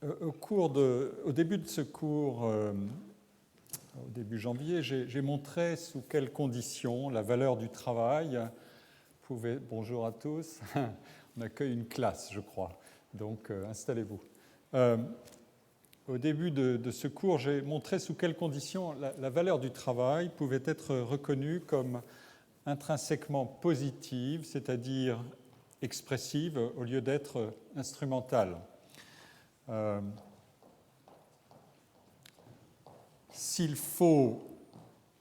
Au début de ce cours, au début janvier, j'ai montré sous quelles conditions la valeur du travail pouvait... Bonjour à tous, on accueille une classe, je crois, donc installez-vous. Au début de ce cours, j'ai montré sous quelles conditions la valeur du travail pouvait être reconnue comme intrinsèquement positive, c'est-à-dire expressive, au lieu d'être instrumentale. S'il faut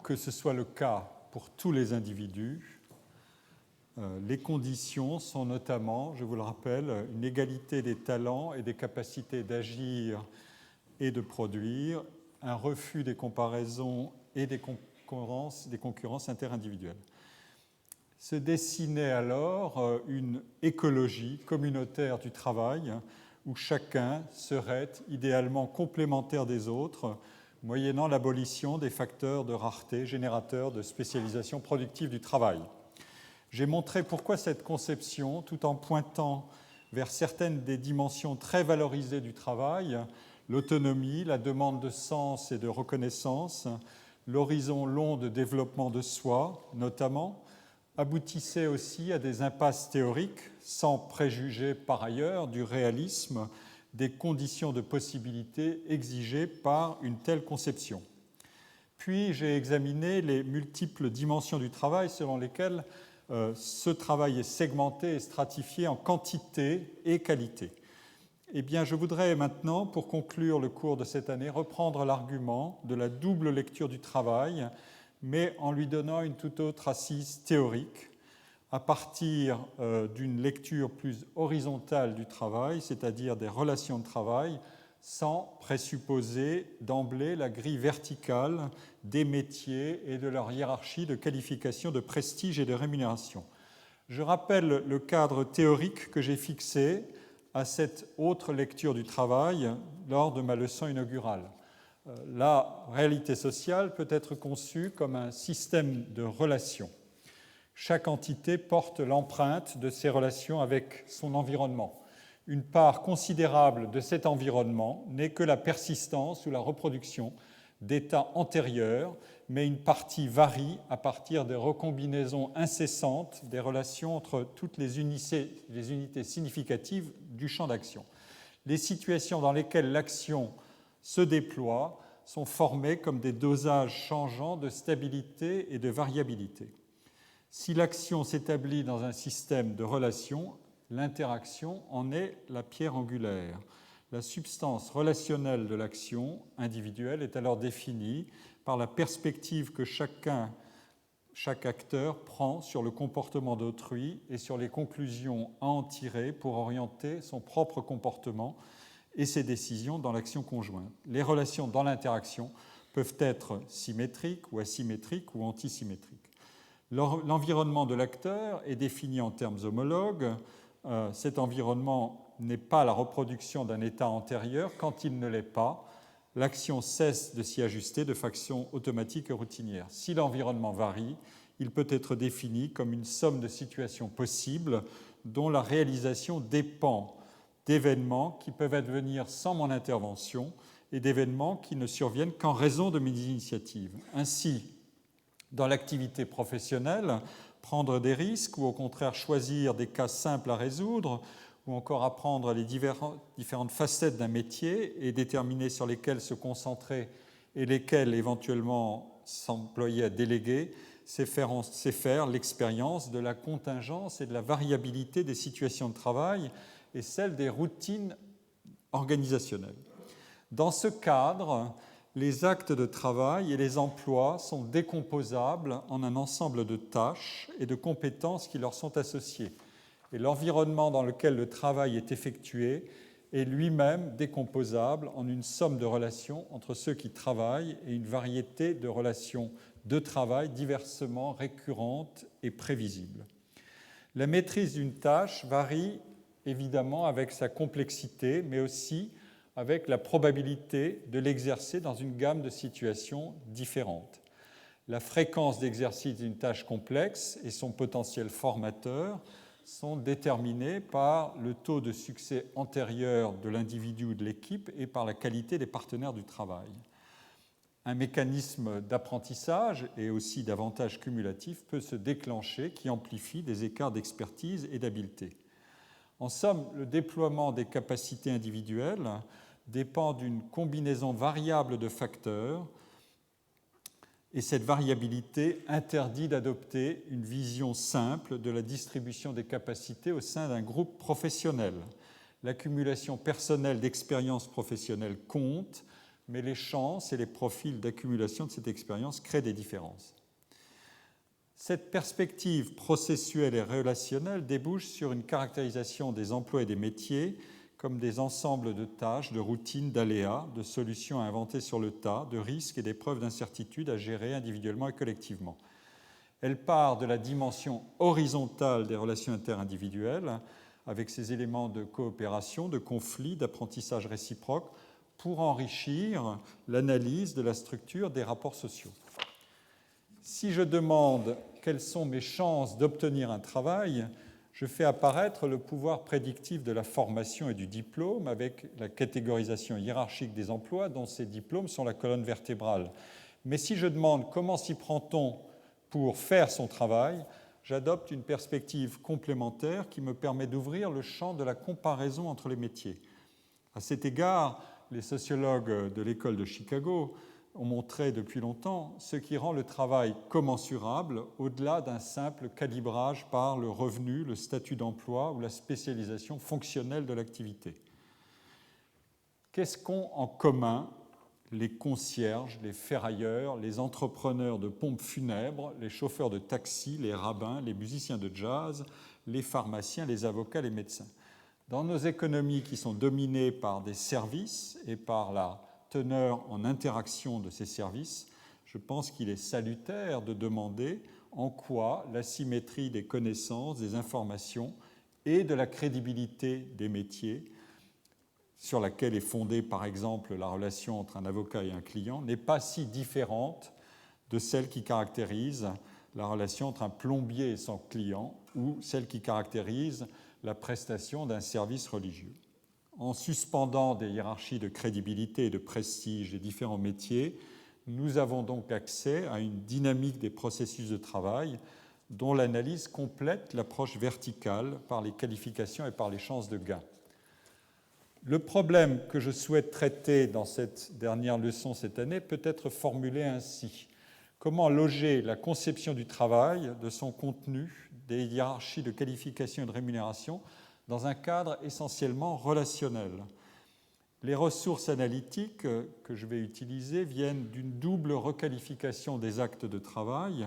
que ce soit le cas pour tous les individus, les conditions sont notamment, je vous le rappelle, une égalité des talents et des capacités d'agir et de produire, un refus des comparaisons et des concurrences interindividuelles. Se dessinait alors une écologie communautaire du travail où chacun serait idéalement complémentaire des autres, moyennant l'abolition des facteurs de rareté générateurs de spécialisation productive du travail. J'ai montré pourquoi cette conception, tout en pointant vers certaines des dimensions très valorisées du travail, l'autonomie, la demande de sens et de reconnaissance, l'horizon long de développement de soi, notamment, aboutissait aussi à des impasses théoriques, sans préjuger par ailleurs du réalisme des conditions de possibilité exigées par une telle conception. Puis j'ai examiné les multiples dimensions du travail selon lesquelles ce travail est segmenté et stratifié en quantité et qualité. Eh bien, je voudrais maintenant, pour conclure le cours de cette année, reprendre l'argument de la double lecture du travail, mais en lui donnant une toute autre assise théorique, à partir d'une lecture plus horizontale du travail, c'est-à-dire des relations de travail, sans présupposer d'emblée la grille verticale des métiers et de leur hiérarchie de qualification, de prestige et de rémunération. Je rappelle le cadre théorique que j'ai fixé à cette autre lecture du travail lors de ma leçon inaugurale. La réalité sociale peut être conçue comme un système de relations. Chaque entité porte l'empreinte de ses relations avec son environnement. Une part considérable de cet environnement n'est que la persistance ou la reproduction d'états antérieurs, mais une partie varie à partir des recombinaisons incessantes des relations entre toutes les unités significatives du champ d'action. Les situations dans lesquelles l'action se déploie sont formées comme des dosages changeants de stabilité et de variabilité. Si l'action s'établit dans un système de relations, l'interaction en est la pierre angulaire. La substance relationnelle de l'action individuelle est alors définie par la perspective que chaque acteur prend sur le comportement d'autrui et sur les conclusions à en tirer pour orienter son propre comportement et ses décisions dans l'action conjointe. Les relations dans l'interaction peuvent être symétriques ou asymétriques ou antisymétriques. L'environnement de l'acteur est défini en termes homologues. Cet environnement n'est pas la reproduction d'un état antérieur. Quand il ne l'est pas, l'action cesse de s'y ajuster de façon automatique et routinière. Si l'environnement varie, il peut être défini comme une somme de situations possibles dont la réalisation dépend d'événements qui peuvent advenir sans mon intervention et d'événements qui ne surviennent qu'en raison de mes initiatives. Ainsi, dans l'activité professionnelle, prendre des risques ou au contraire choisir des cas simples à résoudre ou encore apprendre les différentes facettes d'un métier et déterminer sur lesquelles se concentrer et lesquelles éventuellement s'employer à déléguer, c'est faire l'expérience de la contingence et de la variabilité des situations de travail et celle des routines organisationnelles. Dans ce cadre, les actes de travail et les emplois sont décomposables en un ensemble de tâches et de compétences qui leur sont associées. Et l'environnement dans lequel le travail est effectué est lui-même décomposable en une somme de relations entre ceux qui travaillent et une variété de relations de travail diversement récurrentes et prévisibles. La maîtrise d'une tâche varie évidemment avec sa complexité, mais aussi avec la probabilité de l'exercer dans une gamme de situations différentes. La fréquence d'exercice d'une tâche complexe et son potentiel formateur sont déterminés par le taux de succès antérieur de l'individu ou de l'équipe et par la qualité des partenaires du travail. Un mécanisme d'apprentissage et aussi d'avantages cumulatifs peut se déclencher qui amplifie des écarts d'expertise et d'habileté. En somme, le déploiement des capacités individuelles dépend d'une combinaison variable de facteurs et cette variabilité interdit d'adopter une vision simple de la distribution des capacités au sein d'un groupe professionnel. L'accumulation personnelle d'expériences professionnelles compte, mais les chances et les profils d'accumulation de cette expérience créent des différences. Cette perspective processuelle et relationnelle débouche sur une caractérisation des emplois et des métiers comme des ensembles de tâches, de routines, d'aléas, de solutions à inventer sur le tas, de risques et d'épreuves d'incertitude à gérer individuellement et collectivement. Elle part de la dimension horizontale des relations interindividuelles, avec ses éléments de coopération, de conflit, d'apprentissage réciproque, pour enrichir l'analyse de la structure des rapports sociaux. Si je demande quelles sont mes chances d'obtenir un travail, je fais apparaître le pouvoir prédictif de la formation et du diplôme avec la catégorisation hiérarchique des emplois dont ces diplômes sont la colonne vertébrale. Mais si je demande comment s'y prend-on pour faire son travail, j'adopte une perspective complémentaire qui me permet d'ouvrir le champ de la comparaison entre les métiers. À cet égard, les sociologues de l'école de Chicago ont montré depuis longtemps ce qui rend le travail commensurable au-delà d'un simple calibrage par le revenu, le statut d'emploi ou la spécialisation fonctionnelle de l'activité. Qu'est-ce qu'ont en commun les concierges, les ferrailleurs, les entrepreneurs de pompes funèbres, les chauffeurs de taxi, les rabbins, les musiciens de jazz, les pharmaciens, les avocats, les médecins? Dans nos économies qui sont dominées par des services et par la teneur en interaction de ces services, je pense qu'il est salutaire de demander en quoi la symétrie des connaissances, des informations et de la crédibilité des métiers, sur laquelle est fondée par exemple la relation entre un avocat et un client, n'est pas si différente de celle qui caractérise la relation entre un plombier et son client ou celle qui caractérise la prestation d'un service religieux. En suspendant des hiérarchies de crédibilité et de prestige des différents métiers, nous avons donc accès à une dynamique des processus de travail dont l'analyse complète l'approche verticale par les qualifications et par les chances de gain. Le problème que je souhaite traiter dans cette dernière leçon cette année peut être formulé ainsi. Comment loger la conception du travail, de son contenu, des hiérarchies de qualification et de rémunération dans un cadre essentiellement relationnel? Les ressources analytiques que je vais utiliser viennent d'une double requalification des actes de travail,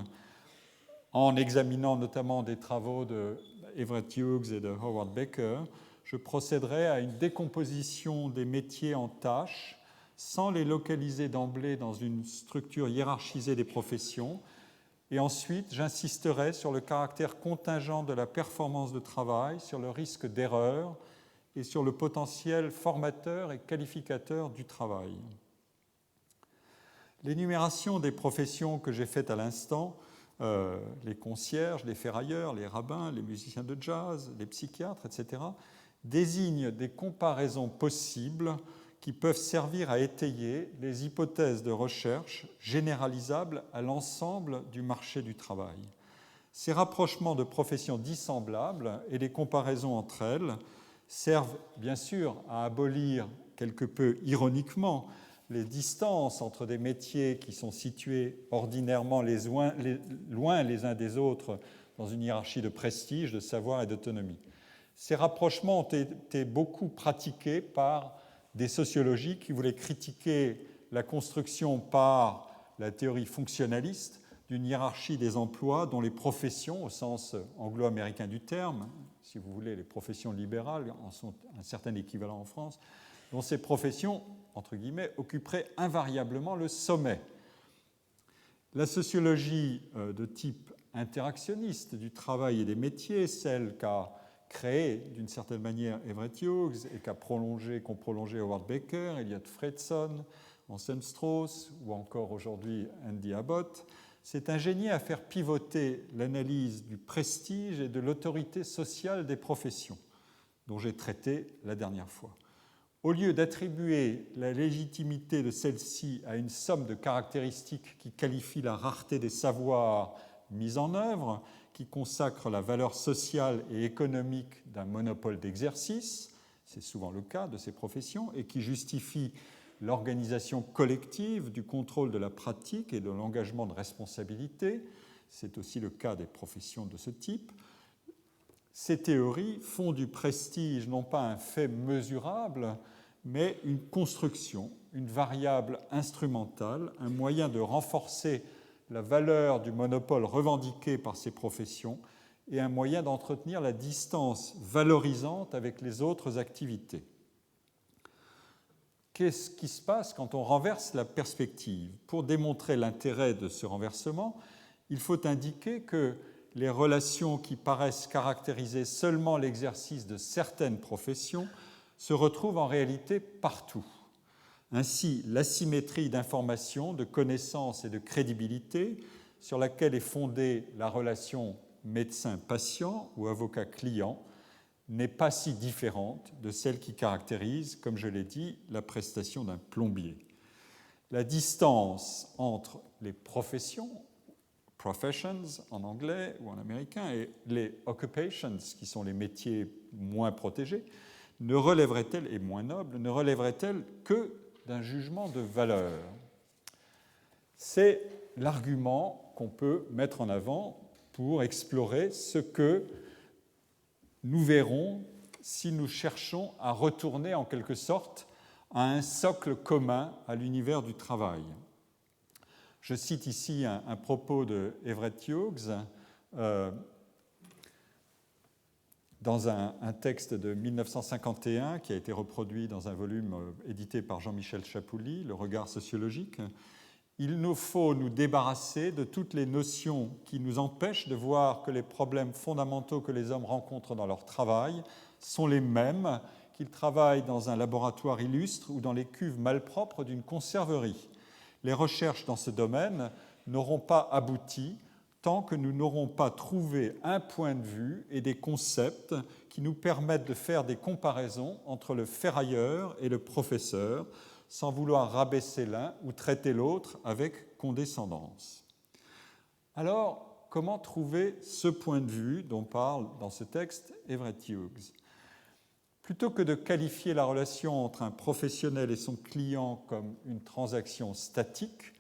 en examinant notamment des travaux de Everett Hughes et de Howard Baker. Je procéderai à une décomposition des métiers en tâches sans les localiser d'emblée dans une structure hiérarchisée des professions. Et ensuite, j'insisterai sur le caractère contingent de la performance de travail, sur le risque d'erreur et sur le potentiel formateur et qualificateur du travail. L'énumération des professions que j'ai faites à l'instant, les concierges, les ferrailleurs, les rabbins, les musiciens de jazz, les psychiatres, etc., désignent des comparaisons possibles qui peuvent servir à étayer les hypothèses de recherche généralisables à l'ensemble du marché du travail. Ces rapprochements de professions dissemblables et les comparaisons entre elles servent bien sûr à abolir quelque peu ironiquement les distances entre des métiers qui sont situés ordinairement loin les uns des autres dans une hiérarchie de prestige, de savoir et d'autonomie. Ces rapprochements ont été beaucoup pratiqués par des sociologies qui voulaient critiquer la construction par la théorie fonctionnaliste d'une hiérarchie des emplois dont les professions, au sens anglo-américain du terme, si vous voulez, les professions libérales en sont un certain équivalent en France, dont ces professions, entre guillemets, occuperaient invariablement le sommet. La sociologie de type interactionniste du travail et des métiers, celle qu'a créée d'une certaine manière Everett Hughes et qu'ont prolongé Howard Baker, Elliot Fredson, Anselm Strauss ou encore aujourd'hui Andy Abbott, s'est ingénié à faire pivoter l'analyse du prestige et de l'autorité sociale des professions, dont j'ai traité la dernière fois. Au lieu d'attribuer la légitimité de celle-ci à une somme de caractéristiques qui qualifient la rareté des savoirs mis en œuvre, qui consacrent la valeur sociale et économique d'un monopole d'exercice, c'est souvent le cas de ces professions, et qui justifient l'organisation collective du contrôle de la pratique et de l'engagement de responsabilité, c'est aussi le cas des professions de ce type. Ces théories font du prestige non pas un fait mesurable, mais une construction, une variable instrumentale, un moyen de renforcer la valeur du monopole revendiqué par ces professions et un moyen d'entretenir la distance valorisante avec les autres activités. Qu'est-ce qui se passe quand on renverse la perspective? Pour démontrer l'intérêt de ce renversement, il faut indiquer que les relations qui paraissent caractériser seulement l'exercice de certaines professions se retrouvent en réalité partout. Ainsi, l'asymétrie d'information, de connaissance et de crédibilité sur laquelle est fondée la relation médecin-patient ou avocat-client n'est pas si différente de celle qui caractérise, comme je l'ai dit, la prestation d'un plombier. La distance entre les professions, professions en anglais ou en américain, et les occupations, qui sont les métiers moins protégés, ne relèverait-elle, et moins nobles, ne relèverait-elle que d'un jugement de valeur? C'est l'argument qu'on peut mettre en avant pour explorer ce que nous verrons si nous cherchons à retourner en quelque sorte à un socle commun à l'univers du travail. Je cite ici un propos de Everett Hughes dans un texte de 1951 qui a été reproduit dans un volume édité par Jean-Michel Chapouli, Le regard sociologique. Il nous faut nous débarrasser de toutes les notions qui nous empêchent de voir que les problèmes fondamentaux que les hommes rencontrent dans leur travail sont les mêmes qu'ils travaillent dans un laboratoire illustre ou dans les cuves malpropres d'une conserverie. Les recherches dans ce domaine n'auront pas abouti tant que nous n'aurons pas trouvé un point de vue et des concepts qui nous permettent de faire des comparaisons entre le ferrailleur et le professeur, sans vouloir rabaisser l'un ou traiter l'autre avec condescendance. Alors, comment trouver ce point de vue dont parle dans ce texte Everett Hughes? Plutôt que de qualifier la relation entre un professionnel et son client comme une transaction statique,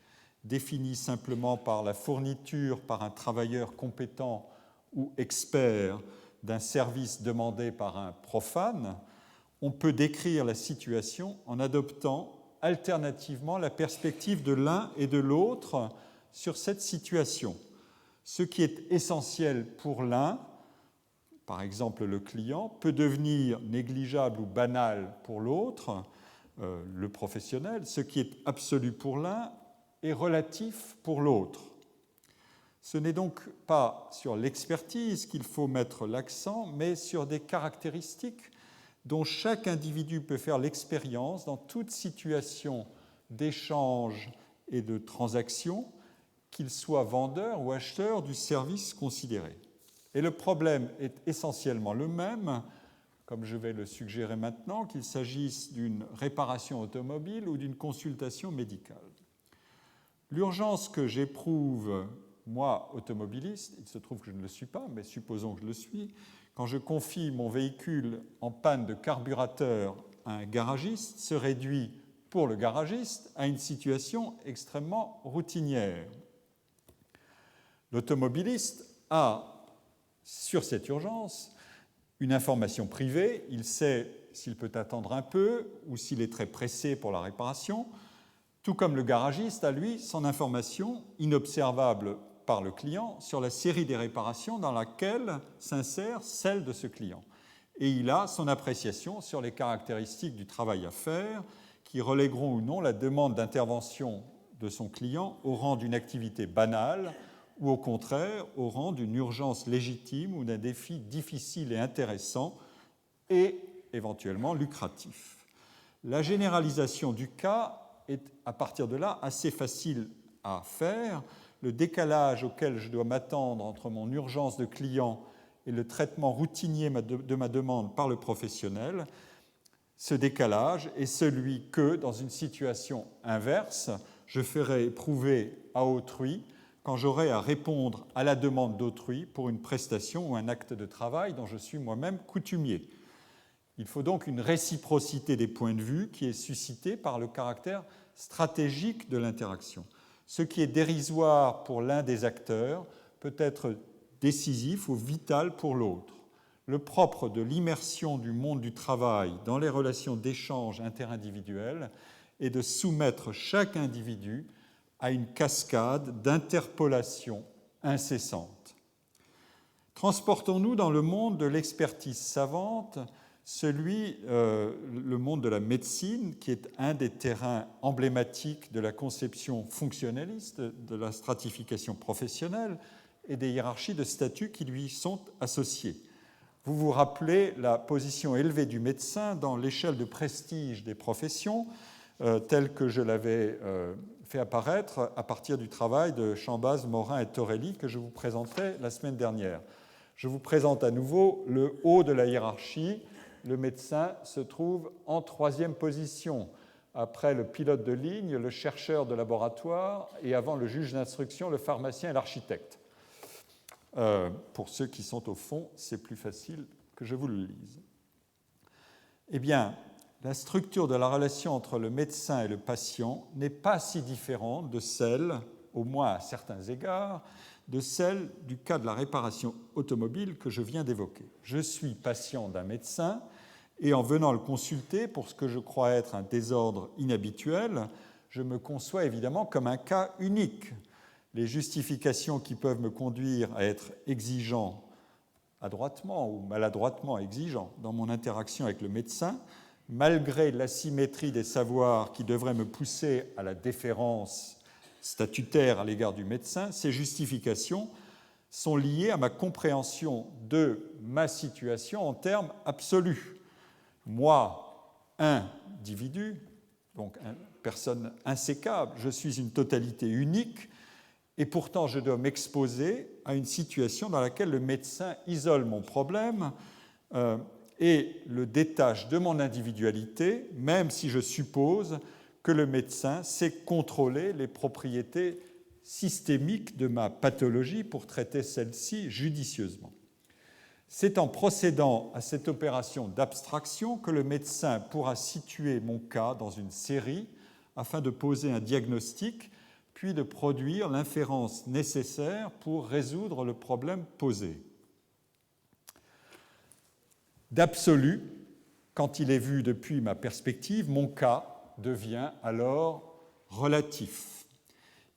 définie simplement par la fourniture par un travailleur compétent ou expert d'un service demandé par un profane, on peut décrire la situation en adoptant alternativement la perspective de l'un et de l'autre sur cette situation. Ce qui est essentiel pour l'un, par exemple le client, peut devenir négligeable ou banal pour l'autre, le professionnel. Ce qui est absolu pour l'un est relatif pour l'autre. Ce n'est donc pas sur l'expertise qu'il faut mettre l'accent, mais sur des caractéristiques dont chaque individu peut faire l'expérience dans toute situation d'échange et de transaction, qu'il soit vendeur ou acheteur du service considéré. Et le problème est essentiellement le même, comme je vais le suggérer maintenant, qu'il s'agisse d'une réparation automobile ou d'une consultation médicale. L'urgence que j'éprouve, moi, automobiliste, il se trouve que je ne le suis pas, mais supposons que je le suis, quand je confie mon véhicule en panne de carburateur à un garagiste, se réduit pour le garagiste à une situation extrêmement routinière. L'automobiliste a, sur cette urgence, une information privée, il sait s'il peut attendre un peu ou s'il est très pressé pour la réparation, tout comme le garagiste a, lui, son information inobservable par le client sur la série des réparations dans laquelle s'insère celle de ce client. Et il a son appréciation sur les caractéristiques du travail à faire qui relègueront ou non la demande d'intervention de son client au rang d'une activité banale ou au contraire au rang d'une urgence légitime ou d'un défi difficile et intéressant et éventuellement lucratif. La généralisation du cas est à partir de là assez facile à faire le décalage auquel je dois m'attendre entre mon urgence de client et le traitement routinier de ma demande par le professionnel, ce décalage est celui que, dans une situation inverse, je ferai éprouver à autrui quand j'aurai à répondre à la demande d'autrui pour une prestation ou un acte de travail dont je suis moi-même coutumier. Il faut donc une réciprocité des points de vue qui est suscitée par le caractère stratégique de l'interaction. Ce qui est dérisoire pour l'un des acteurs peut être décisif ou vital pour l'autre. Le propre de l'immersion du monde du travail dans les relations d'échange interindividuelles est de soumettre chaque individu à une cascade d'interpolations incessantes. Transportons-nous dans le monde de l'expertise savante, le monde de la médecine, qui est un des terrains emblématiques de la conception fonctionnaliste, de la stratification professionnelle et des hiérarchies de statut qui lui sont associées. Vous vous rappelez la position élevée du médecin dans l'échelle de prestige des professions, telle que je l'avais fait apparaître à partir du travail de Chambaz, Morin et Torelli que je vous présentais la semaine dernière. Je vous présente à nouveau le haut de la hiérarchie. Le médecin se trouve en troisième position, après le pilote de ligne, le chercheur de laboratoire et avant le juge d'instruction, le pharmacien et l'architecte. Pour ceux qui sont au fond, c'est plus facile que je vous le lise. Eh bien, la structure de la relation entre le médecin et le patient n'est pas si différente de celle, au moins à certains égards, de celle du cas de la réparation automobile que je viens d'évoquer. Je suis patient d'un médecin et en venant le consulter pour ce que je crois être un désordre inhabituel, je me conçois évidemment comme un cas unique. Les justifications qui peuvent me conduire à être exigeant adroitement ou maladroitement exigeant dans mon interaction avec le médecin, malgré l'asymétrie des savoirs qui devraient me pousser à la déférence statutaire à l'égard du médecin, ces justifications sont liées à ma compréhension de ma situation en termes absolus. Moi, individu, donc une personne insécable, je suis une totalité unique, et pourtant je dois m'exposer à une situation dans laquelle le médecin isole mon problème et le détache de mon individualité, même si je suppose que le médecin sait contrôler les propriétés systémiques de ma pathologie pour traiter celle-ci judicieusement. C'est en procédant à cette opération d'abstraction que le médecin pourra situer mon cas dans une série afin de poser un diagnostic, puis de produire l'inférence nécessaire pour résoudre le problème posé. D'absolu, quand il est vu depuis ma perspective, mon cas devient alors relatif.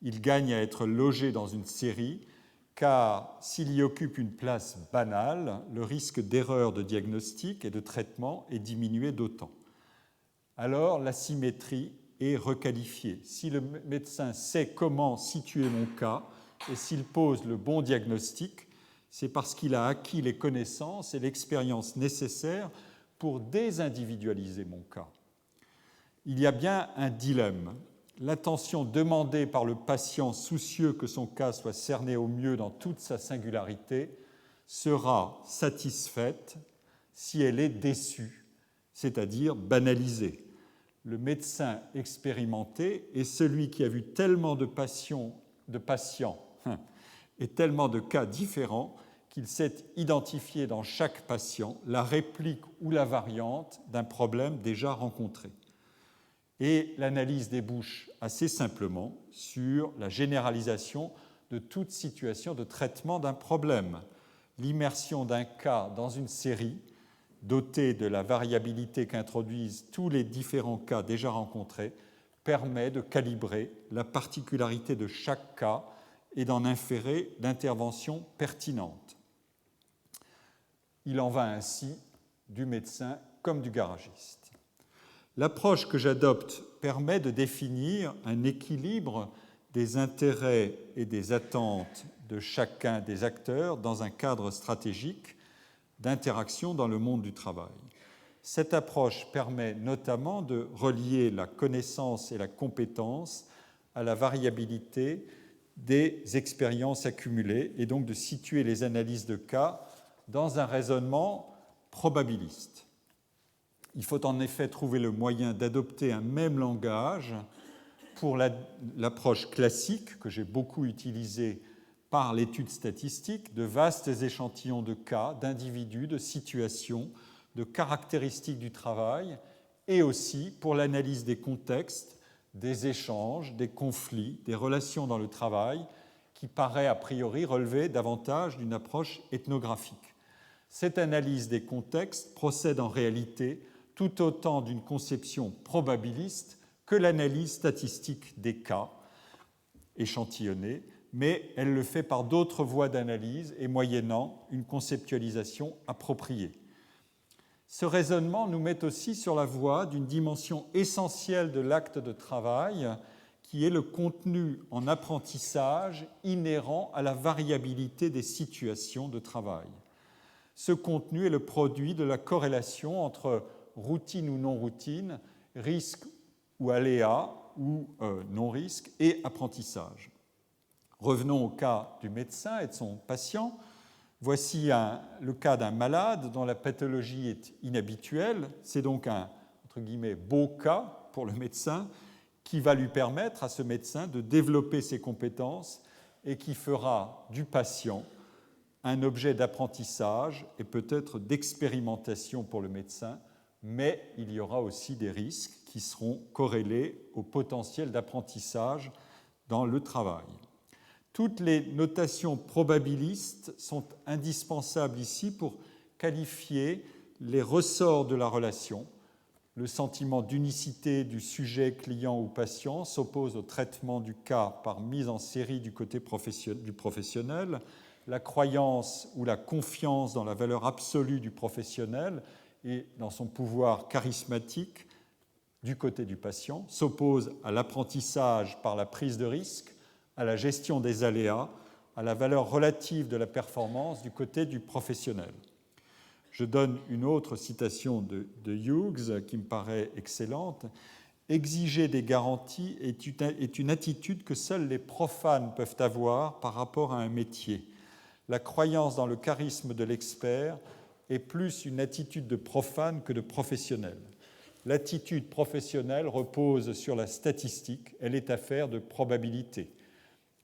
Il gagne à être logé dans une série, car s'il y occupe une place banale, le risque d'erreur de diagnostic et de traitement est diminué d'autant. Alors l'asymétrie est requalifiée. Si le médecin sait comment situer mon cas et s'il pose le bon diagnostic, c'est parce qu'il a acquis les connaissances et l'expérience nécessaires pour désindividualiser mon cas. Il y a bien un dilemme. L'attention demandée par le patient soucieux que son cas soit cerné au mieux dans toute sa singularité sera satisfaite si elle est déçue, c'est-à-dire banalisée. Le médecin expérimenté est celui qui a vu tellement de patients et tellement de cas différents qu'il sait identifier dans chaque patient la réplique ou la variante d'un problème déjà rencontré. Et l'analyse débouche assez simplement sur la généralisation de toute situation de traitement d'un problème. L'immersion d'un cas dans une série dotée de la variabilité qu'introduisent tous les différents cas déjà rencontrés permet de calibrer la particularité de chaque cas et d'en inférer l'intervention pertinente. Il en va ainsi du médecin comme du garagiste. L'approche que j'adopte permet de définir un équilibre des intérêts et des attentes de chacun des acteurs dans un cadre stratégique d'interaction dans le monde du travail. Cette approche permet notamment de relier la connaissance et la compétence à la variabilité des expériences accumulées et donc de situer les analyses de cas dans un raisonnement probabiliste. Il faut en effet trouver le moyen d'adopter un même langage pour l'approche classique que j'ai beaucoup utilisée par l'étude statistique de vastes échantillons de cas, d'individus, de situations, de caractéristiques du travail, et aussi pour l'analyse des contextes, des échanges, des conflits, des relations dans le travail, qui paraît a priori relever davantage d'une approche ethnographique. Cette analyse des contextes procède en réalité tout autant d'une conception probabiliste que l'analyse statistique des cas échantillonnés, mais elle le fait par d'autres voies d'analyse et moyennant une conceptualisation appropriée. Ce raisonnement nous met aussi sur la voie d'une dimension essentielle de l'acte de travail, qui est le contenu en apprentissage inhérent à la variabilité des situations de travail. Ce contenu est le produit de la corrélation entre routine ou non-routine, risque ou aléa ou non-risque et apprentissage. Revenons au cas du médecin et de son patient. Voici le cas d'un malade dont la pathologie est inhabituelle. C'est donc un, entre guillemets, beau cas pour le médecin qui va lui permettre à ce médecin de développer ses compétences et qui fera du patient un objet d'apprentissage et peut-être d'expérimentation pour le médecin, mais il y aura aussi des risques qui seront corrélés au potentiel d'apprentissage dans le travail. Toutes les notations probabilistes sont indispensables ici pour qualifier les ressorts de la relation. Le sentiment d'unicité du sujet, client ou patient s'oppose au traitement du cas par mise en série du côté du professionnel. La croyance ou la confiance dans la valeur absolue du professionnel et dans son pouvoir charismatique du côté du patient s'oppose à l'apprentissage par la prise de risque, à la gestion des aléas, à la valeur relative de la performance du côté du professionnel. Je donne une autre citation de Hughes qui me paraît excellente. « Exiger des garanties est une attitude que seuls les profanes peuvent avoir par rapport à un métier. La croyance dans le charisme de l'expert est plus une attitude de profane que de professionnel. L'attitude professionnelle repose sur la statistique, elle est affaire de probabilité.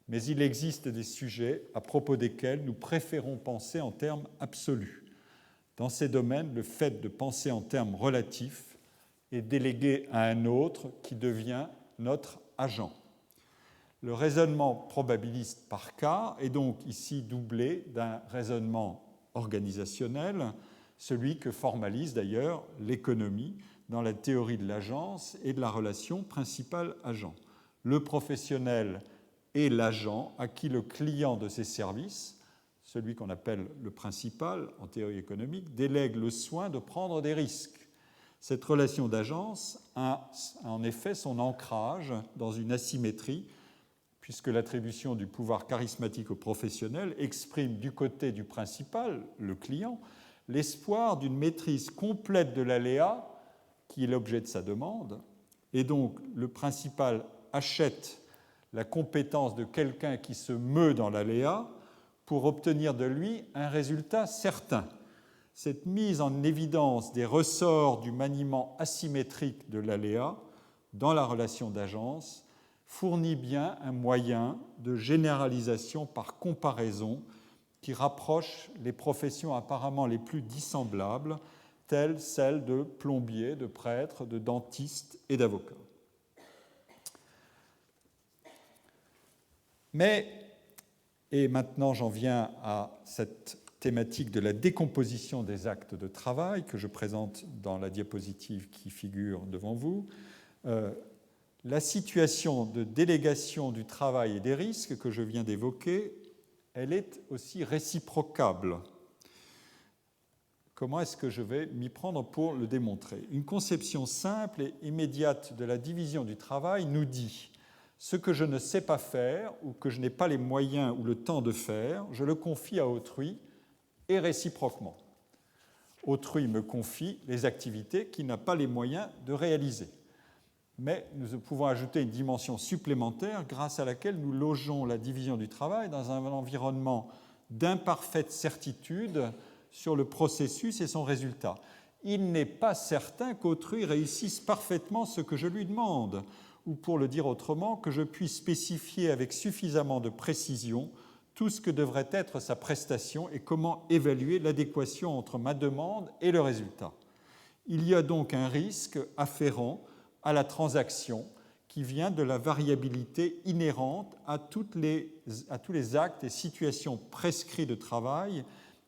Mais il existe des sujets à propos desquels nous préférons penser en termes absolus. Dans ces domaines, le fait de penser en termes relatifs est délégué à un autre qui devient notre agent. » Le raisonnement probabiliste par cas est donc ici doublé d'un raisonnement organisationnel, celui que formalise d'ailleurs l'économie dans la théorie de l'agence et de la relation principal-agent. Le professionnel est l'agent à qui le client de ses services, celui qu'on appelle le principal en théorie économique, délègue le soin de prendre des risques. Cette relation d'agence a en effet son ancrage dans une asymétrie, puisque l'attribution du pouvoir charismatique au professionnel exprime du côté du principal, le client, l'espoir d'une maîtrise complète de l'aléa qui est l'objet de sa demande, et donc le principal achète la compétence de quelqu'un qui se meut dans l'aléa pour obtenir de lui un résultat certain. Cette mise en évidence des ressorts du maniement asymétrique de l'aléa dans la relation d'agence fournit bien un moyen de généralisation par comparaison qui rapproche les professions apparemment les plus dissemblables, telles celles de plombier, de prêtre, de dentiste et d'avocat. Mais, et maintenant j'en viens à cette thématique de la décomposition des actes de travail que je présente dans la diapositive qui figure devant vous, la situation de délégation du travail et des risques que je viens d'évoquer, elle est aussi réciprocable. Comment est-ce que je vais m'y prendre pour le démontrer ? Une conception simple et immédiate de la division du travail nous dit « ce que je ne sais pas faire ou que je n'ai pas les moyens ou le temps de faire, je le confie à autrui et réciproquement. Autrui me confie les activités qu'il n'a pas les moyens de réaliser. » mais nous pouvons ajouter une dimension supplémentaire grâce à laquelle nous logeons la division du travail dans un environnement d'imparfaite certitude sur le processus et son résultat. Il n'est pas certain qu'autrui réussisse parfaitement ce que je lui demande, ou pour le dire autrement, que je puisse spécifier avec suffisamment de précision tout ce que devrait être sa prestation et comment évaluer l'adéquation entre ma demande et le résultat. Il y a donc un risque afférent à la transaction qui vient de la variabilité inhérente à tous les actes et situations prescrits de travail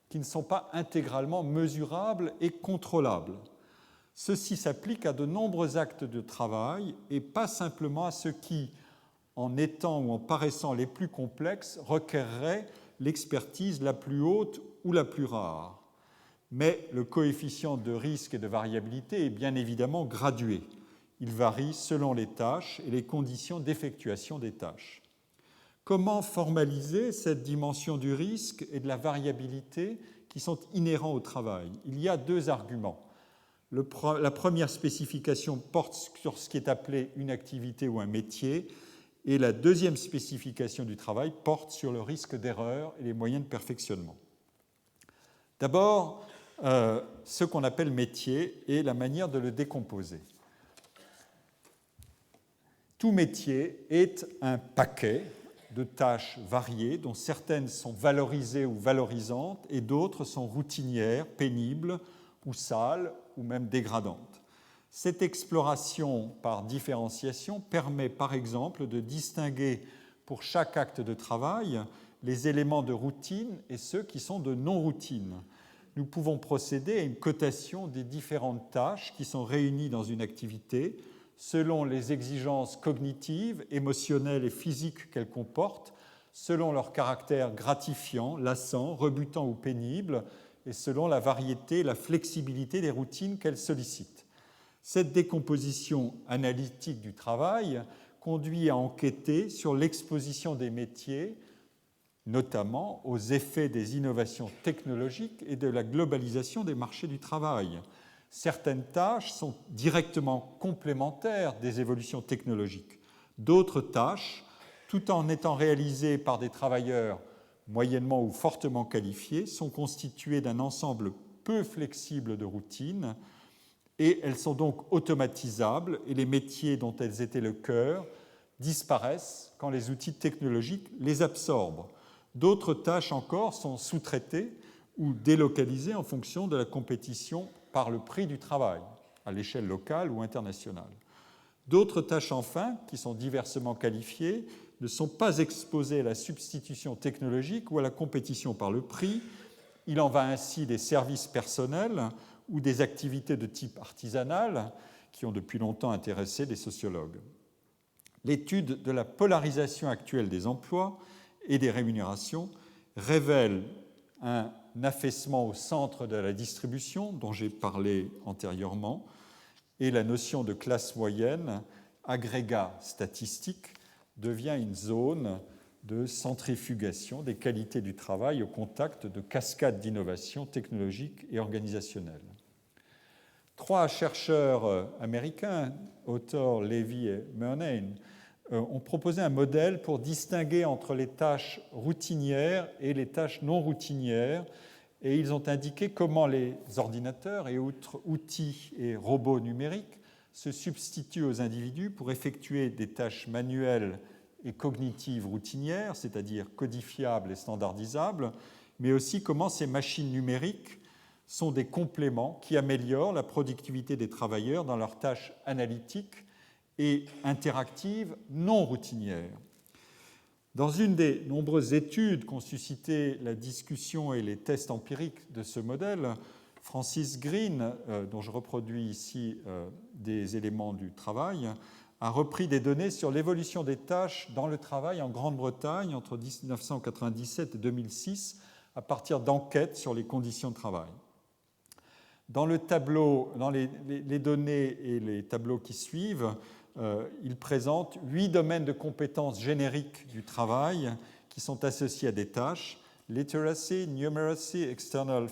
qui ne sont pas intégralement mesurables et contrôlables. Ceci s'applique à de nombreux actes de travail et pas simplement à ceux qui, en étant ou en paraissant les plus complexes, requerraient l'expertise la plus haute ou la plus rare. Mais le coefficient de risque et de variabilité est bien évidemment gradué. Il varie selon les tâches et les conditions d'effectuation des tâches. Comment formaliser cette dimension du risque et de la variabilité qui sont inhérents au travail? Il y a deux arguments. La première spécification porte sur ce qui est appelé une activité ou un métier, et la deuxième spécification du travail porte sur le risque d'erreur et les moyens de perfectionnement. D'abord, ce qu'on appelle métier et la manière de le décomposer. Tout métier est un paquet de tâches variées dont certaines sont valorisées ou valorisantes et d'autres sont routinières, pénibles ou sales ou même dégradantes. Cette exploration par différenciation permet par exemple de distinguer pour chaque acte de travail les éléments de routine et ceux qui sont de non-routine. Nous pouvons procéder à une cotation des différentes tâches qui sont réunies dans une activité selon les exigences cognitives, émotionnelles et physiques qu'elles comportent, selon leur caractère gratifiant, lassant, rebutant ou pénible, et selon la variété et la flexibilité des routines qu'elles sollicitent. Cette décomposition analytique du travail conduit à enquêter sur l'exposition des métiers, notamment aux effets des innovations technologiques et de la globalisation des marchés du travail. Certaines tâches sont directement complémentaires des évolutions technologiques. D'autres tâches, tout en étant réalisées par des travailleurs moyennement ou fortement qualifiés, sont constituées d'un ensemble peu flexible de routines et elles sont donc automatisables et les métiers dont elles étaient le cœur disparaissent quand les outils technologiques les absorbent. D'autres tâches encore sont sous-traitées ou délocalisées en fonction de la compétition par le prix du travail, à l'échelle locale ou internationale. D'autres tâches, enfin, qui sont diversement qualifiées, ne sont pas exposées à la substitution technologique ou à la compétition par le prix. Il en va ainsi des services personnels ou des activités de type artisanal qui ont depuis longtemps intéressé les sociologues. L'étude de la polarisation actuelle des emplois et des rémunérations révèle un affaissement au centre de la distribution dont j'ai parlé antérieurement et la notion de classe moyenne, agrégat statistique, devient une zone de centrifugation des qualités du travail au contact de cascades d'innovations technologiques et organisationnelles. Trois chercheurs américains, Autor, Levy et Murnane, ont proposé un modèle pour distinguer entre les tâches routinières et les tâches non routinières, et ils ont indiqué comment les ordinateurs et autres outils et robots numériques se substituent aux individus pour effectuer des tâches manuelles et cognitives routinières, c'est-à-dire codifiables et standardisables, mais aussi comment ces machines numériques sont des compléments qui améliorent la productivité des travailleurs dans leurs tâches analytiques et interactives non routinières. Dans une des nombreuses études qu'ont suscité la discussion et les tests empiriques de ce modèle, Francis Green, dont je reproduis ici des éléments du travail, a repris des données sur l'évolution des tâches dans le travail en Grande-Bretagne entre 1997 et 2006 à partir d'enquêtes sur les conditions de travail. Dans le tableau, dans les données et les tableaux qui suivent, il présente 8 domaines de compétences génériques du travail qui sont associés à des tâches: literacy, numeracy, external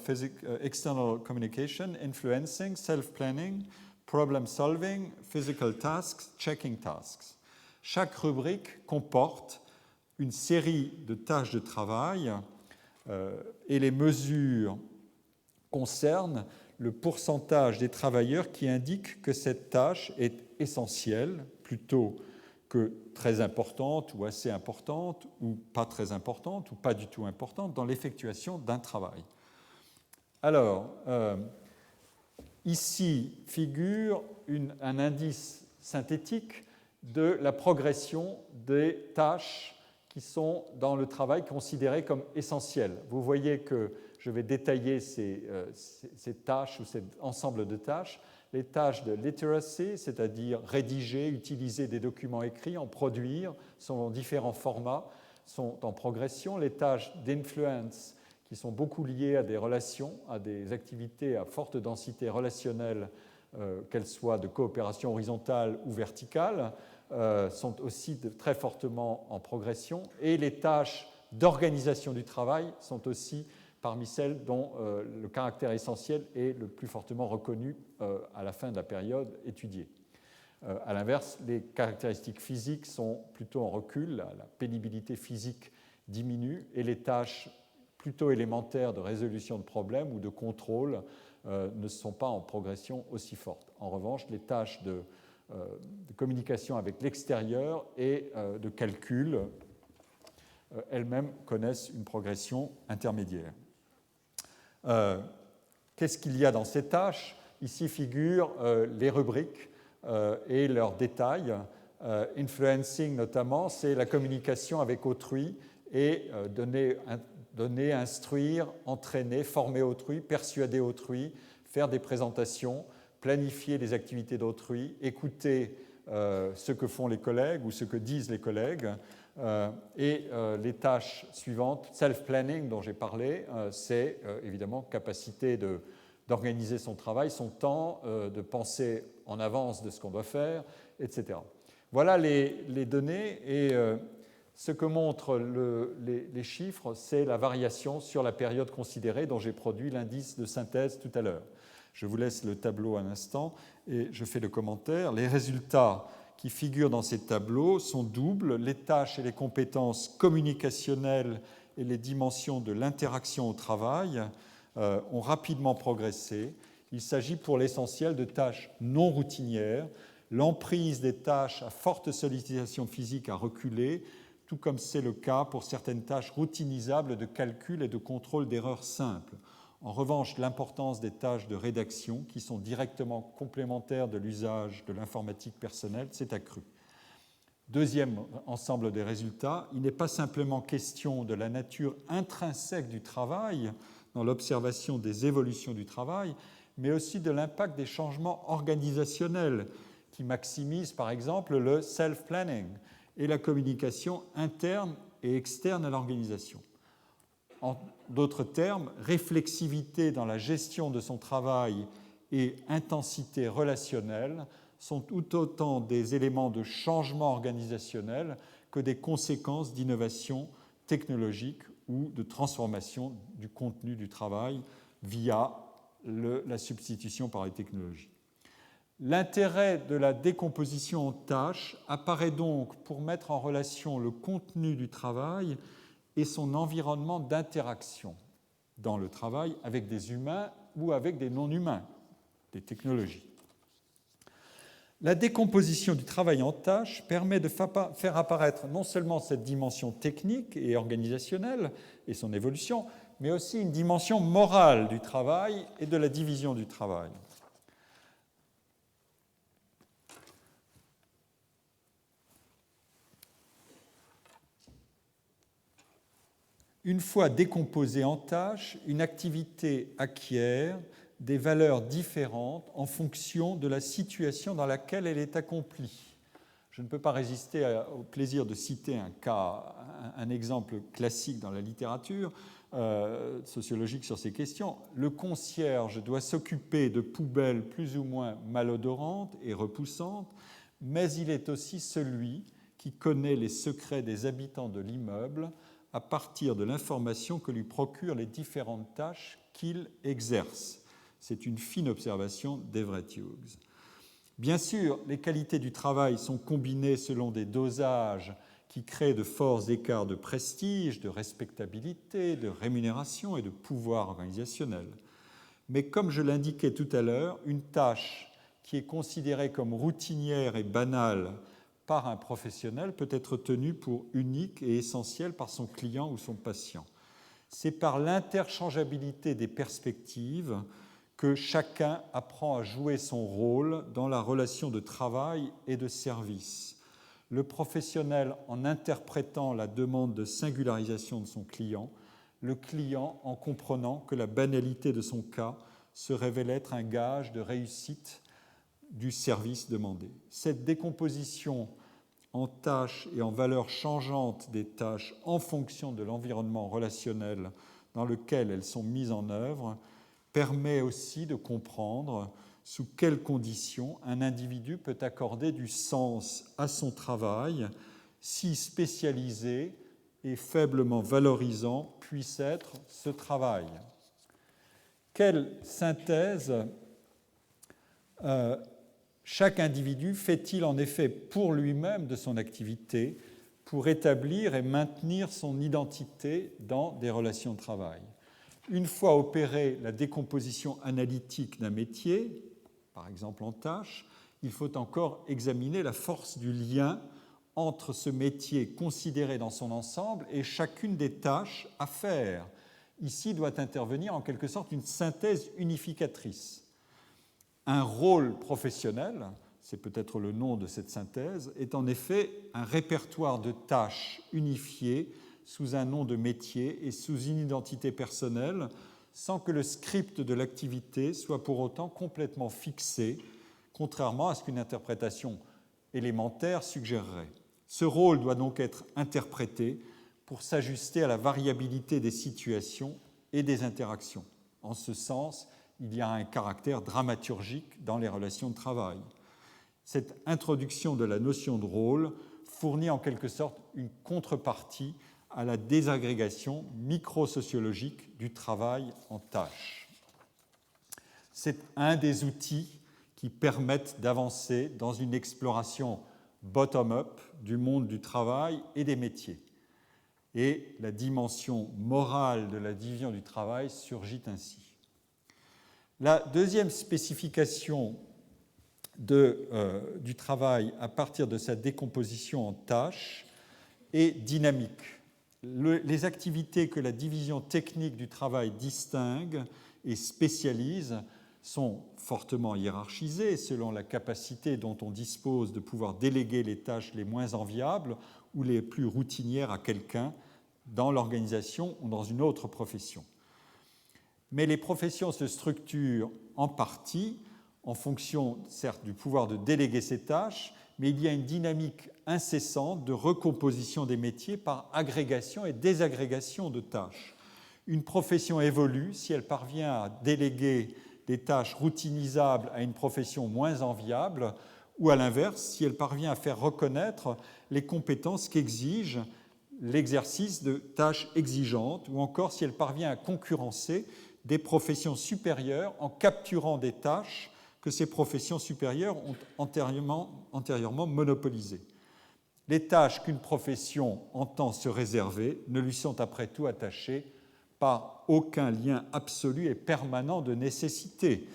communication, influencing, self-planning, problem solving, physical tasks, checking tasks. Chaque rubrique comporte une série de tâches de travail et les mesures concernent le pourcentage des travailleurs qui indiquent que cette tâche est essentielle plutôt que très importante ou assez importante ou pas très importante ou pas du tout importante dans l'effectuation d'un travail. Alors, ici figure un indice synthétique de la progression des tâches qui sont dans le travail considérées comme essentielles. Vous voyez que je vais détailler ces tâches ou cet ensemble de tâches. Les tâches de literacy, c'est-à-dire rédiger, utiliser des documents écrits, en produire, selon différents formats, sont en progression. Les tâches d'influence, qui sont beaucoup liées à des relations, à des activités à forte densité relationnelle, qu'elles soient de coopération horizontale ou verticale, sont aussi très fortement en progression. Et les tâches d'organisation du travail sont aussi parmi celles dont le caractère essentiel est le plus fortement reconnu à la fin de la période étudiée. À l'inverse, les caractéristiques physiques sont plutôt en recul, la pénibilité physique diminue et les tâches plutôt élémentaires de résolution de problèmes ou de contrôle ne sont pas en progression aussi forte. En revanche, les tâches de communication avec l'extérieur et de calcul elles-mêmes connaissent une progression intermédiaire. Qu'est-ce qu'il y a dans ces tâches? Ici figurent les rubriques et leurs détails. Influencing notamment, c'est la communication avec autrui et donner, instruire, entraîner, former autrui, persuader autrui, faire des présentations, planifier les activités d'autrui, écouter ce que font les collègues ou ce que disent les collègues. Les tâches suivantes, self-planning dont j'ai parlé, c'est évidemment capacité d'organiser son travail, son temps, de penser en avance de ce qu'on doit faire, etc. Voilà les données et ce que montrent les chiffres, c'est la variation sur la période considérée dont j'ai produit l'indice de synthèse tout à l'heure. Je vous laisse le tableau un instant et je fais le commentaire. Les résultats qui figurent dans ces tableaux sont doubles. Les tâches et les compétences communicationnelles et les dimensions de l'interaction au travail ont rapidement progressé. Il s'agit pour l'essentiel de tâches non routinières. L'emprise des tâches à forte sollicitation physique a reculé, tout comme c'est le cas pour certaines tâches routinisables de calcul et de contrôle d'erreurs simples. En revanche, l'importance des tâches de rédaction, qui sont directement complémentaires de l'usage de l'informatique personnelle, s'est accrue. Deuxième ensemble des résultats, il n'est pas simplement question de la nature intrinsèque du travail dans l'observation des évolutions du travail, mais aussi de l'impact des changements organisationnels qui maximisent par exemple le self-planning et la communication interne et externe à l'organisation. En d'autres termes, réflexivité dans la gestion de son travail et intensité relationnelle sont tout autant des éléments de changement organisationnel que des conséquences d'innovation technologique ou de transformation du contenu du travail via la substitution par les technologies. L'intérêt de la décomposition en tâches apparaît donc pour mettre en relation le contenu du travail et son environnement d'interaction dans le travail avec des humains ou avec des non-humains, des technologies. La décomposition du travail en tâches permet de faire apparaître non seulement cette dimension technique et organisationnelle et son évolution, mais aussi une dimension morale du travail et de la division du travail. Une fois décomposée en tâches, une activité acquiert des valeurs différentes en fonction de la situation dans laquelle elle est accomplie. Je ne peux pas résister au plaisir de citer un exemple classique dans la littérature sociologique sur ces questions. Le concierge doit s'occuper de poubelles plus ou moins malodorantes et repoussantes, mais il est aussi celui qui connaît les secrets des habitants de l'immeuble à partir de l'information que lui procurent les différentes tâches qu'il exerce. C'est une fine observation d'Everett Hughes. Bien sûr, les qualités du travail sont combinées selon des dosages qui créent de forts écarts de prestige, de respectabilité, de rémunération et de pouvoir organisationnel. Mais comme je l'indiquais tout à l'heure, une tâche qui est considérée comme routinière et banale par un professionnel peut être tenue pour unique et essentielle par son client ou son patient. C'est par l'interchangeabilité des perspectives que chacun apprend à jouer son rôle dans la relation de travail et de service. Le professionnel en interprétant la demande de singularisation de son client, le client en comprenant que la banalité de son cas se révèle être un gage de réussite du service demandé. Cette décomposition en tâches et en valeurs changeantes des tâches en fonction de l'environnement relationnel dans lequel elles sont mises en œuvre permet aussi de comprendre sous quelles conditions un individu peut accorder du sens à son travail, si spécialisé et faiblement valorisant puisse être ce travail. Quelle synthèse chaque individu fait-il en effet pour lui-même de son activité pour établir et maintenir son identité dans des relations de travail? Une fois opérée la décomposition analytique d'un métier, par exemple en tâches, il faut encore examiner la force du lien entre ce métier considéré dans son ensemble et chacune des tâches à faire. Ici doit intervenir en quelque sorte une synthèse unificatrice. Un rôle professionnel, c'est peut-être le nom de cette synthèse, est en effet un répertoire de tâches unifiées sous un nom de métier et sous une identité personnelle, sans que le script de l'activité soit pour autant complètement fixé, contrairement à ce qu'une interprétation élémentaire suggérerait. Ce rôle doit donc être interprété pour s'ajuster à la variabilité des situations et des interactions. En ce sens, il y a un caractère dramaturgique dans les relations de travail. Cette introduction de la notion de rôle fournit en quelque sorte une contrepartie à la désagrégation microsociologique du travail en tâches. C'est un des outils qui permettent d'avancer dans une exploration bottom-up du monde du travail et des métiers. Et la dimension morale de la division du travail surgit ainsi. La deuxième spécification du travail à partir de sa décomposition en tâches est dynamique. Les activités que la division technique du travail distingue et spécialise sont fortement hiérarchisées selon la capacité dont on dispose de pouvoir déléguer les tâches les moins enviables ou les plus routinières à quelqu'un dans l'organisation ou dans une autre profession. Mais les professions se structurent en partie en fonction, certes, du pouvoir de déléguer ces tâches, mais il y a une dynamique incessante de recomposition des métiers par agrégation et désagrégation de tâches. Une profession évolue si elle parvient à déléguer des tâches routinisables à une profession moins enviable, ou à l'inverse, si elle parvient à faire reconnaître les compétences qu'exige l'exercice de tâches exigeantes, ou encore si elle parvient à concurrencer des professions supérieures en capturant des tâches que ces professions supérieures ont antérieurement monopolisées. Les tâches qu'une profession entend se réserver ne lui sont après tout attachées par aucun lien absolu et permanent de nécessité.